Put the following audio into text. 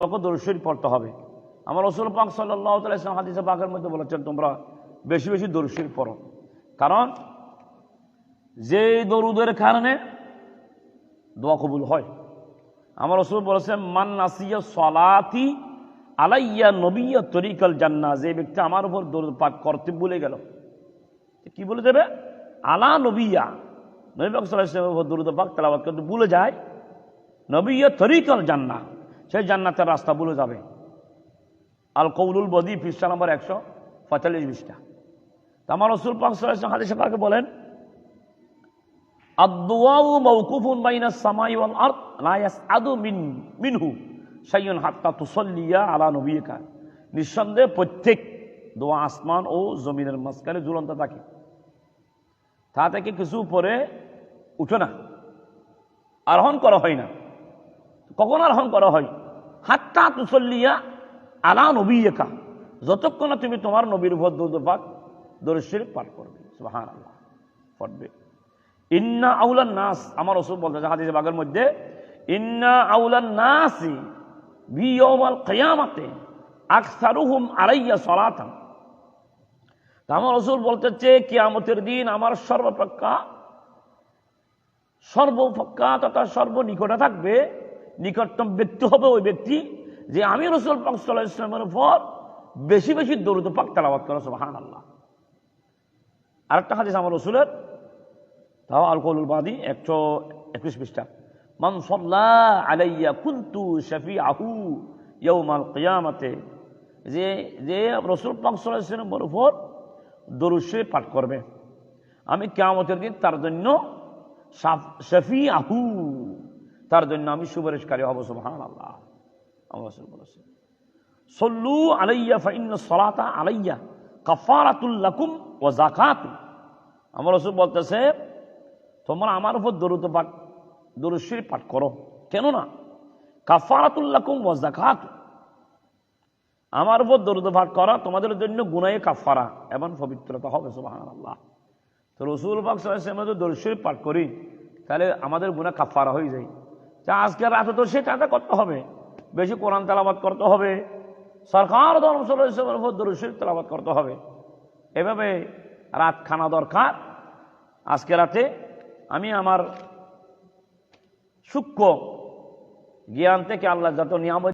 দরুদ শরীফ পড়তে হবে। আমার রাসূল পাক সাল্লাল্লাহু আলাইহি ওয়াসাল্লাম হাদিসে পাকের মধ্যে বলেছেন, তোমরা বেশি বেশি দরুদ শরীফ পড়ো, কারণ যে দরুদের কারণে দোয়া কবুল হয়। আমার রাসূল বলেছেন, মান নাসিয়া সালাতি আলাইয়া নবিয়্যা তরিকাল জান্নাহ, যে ব্যক্তি আমার উপর দরুদ পাক করতে ভুলে গেল, কি বলে দেবে? আলা নবিয়্যা, নবী পাক সাল্লাল্লাহু আলাইহি ওয়াসাল্লামের উপর দরুদ পাক তেলাওয়াত করতে ভুলে যায়, নবিয়্যা তরিকাল জান্নাহ, সেই জান্নাতের রাস্তা ভুলে যাবে। আল কৌলুল বদী পৃষ্ঠা নম্বর 145 আমার রাসূল পাক সাল্লাল্লাহু আলাইহি ওয়াসাল্লাম হাদিসে পাকে বলেন, আদ-দুআউ মাওকুফুন বাইনাস সামাই ওয়াল আরদ লা ইয়াসআদু মিনহু শাইউন হাত্তা তুসাল্লিয়া আলা নবিয়িকা, নিঃসন্দেহে প্রত্যেক দোয়া আসমান ও জমিনের মাঝখানে ঝুলন্ত থাকে, তা থেকে কিছু পরে উঠে না, আরোহণ করা হয় না। কখন আরোহণ করা হয়? হাত্তা তুসাল্লিয়া আলা নবিয়িকা, যতক্ষণ না তুমি তোমার নবীর উপর দরুদ পাক দরুদ শরীফ পাঠ করবে। সুবহানাল্লাহ পড়বে। ইন্না আউলান নাস, আমার রাসূল বলতেছে হাদিসে পাকের মধ্যে, ইন্না আউলান নাসি বি ইয়াউমাল কিয়ামাতি আকসারুহুম আলাইয়া সালাতান, আমার রাসূল বলতেছে কিয়ামতের দিন আমার সর্বাপেক্ষা তথা সর্বনিকটে থাকবে, নিকটতম ব্যক্তি হবে ওই ব্যক্তি যে আমি রাসূল পাক সাল্লাল্লাহু আলাইহি ওয়াসাল্লামের উপর বেশি বেশি দরুদ পাক তেলাওয়াত করে। সুবহানাল্লাহ। আরেকটা হাদিস আমার রাসূলের, তাও আল কৌলুল বাদী 121 মান সাল্লা আলাইয়া কুনতু শাফিআহু ইয়াউমাল কিয়ামাতি, যে রাসূল পাক সাল্লাল্লাহু আলাইহি ওয়াসাল্লামের উপর দরুদ শরীফ পাঠ করবে, আমি কিয়ামতের দিন তার জন্য শাফিআহু, তার জন্য আমি সুপারিশকারী হব। সুবহানাল্লাহ। আমার রাসূল বলেছেন, সল্লু আলাইয়া ফাইন্নাস সালাতা আলাইয়া কাফারাতুল লাকুম ওয়া যাকাতু, আমার রাসূল বলতেছে তোমরা আমার উপর দরুদ শরীফ পাঠ করো, কেন না কাফারাতুল লাকুম ওয়া যাকাতু, আমার উপর দরুদ পাঠ করা তোমাদের জন্য গুনাহে কাফারা এবং পবিত্রতা হবে। সুবহানাল্লাহ। তো রাসূল পাক সাল্লাল্লাহু আলাইহি ওয়াসাল্লাম দরুদ শরীফ পাঠ করি, তাহলে আমাদের গুনাহ কাফারা হয়ে যায়। তা আজকে রাতে তো সেটা করতে হবে, বেশি কোরআন তেলাওয়াত করতে হবে, সরকার সাল্লাল্লাহু আলাইহি ওয়াসাল্লামের উপর দরুদ শরীফ তেলাওয়াত করতে হবে। এভাবে রাত খানা দরকার। আজকে রাতে আমি আমার সূক্ষ্ম জ্ঞান থেকে আল্লাহ যত নিয়ামত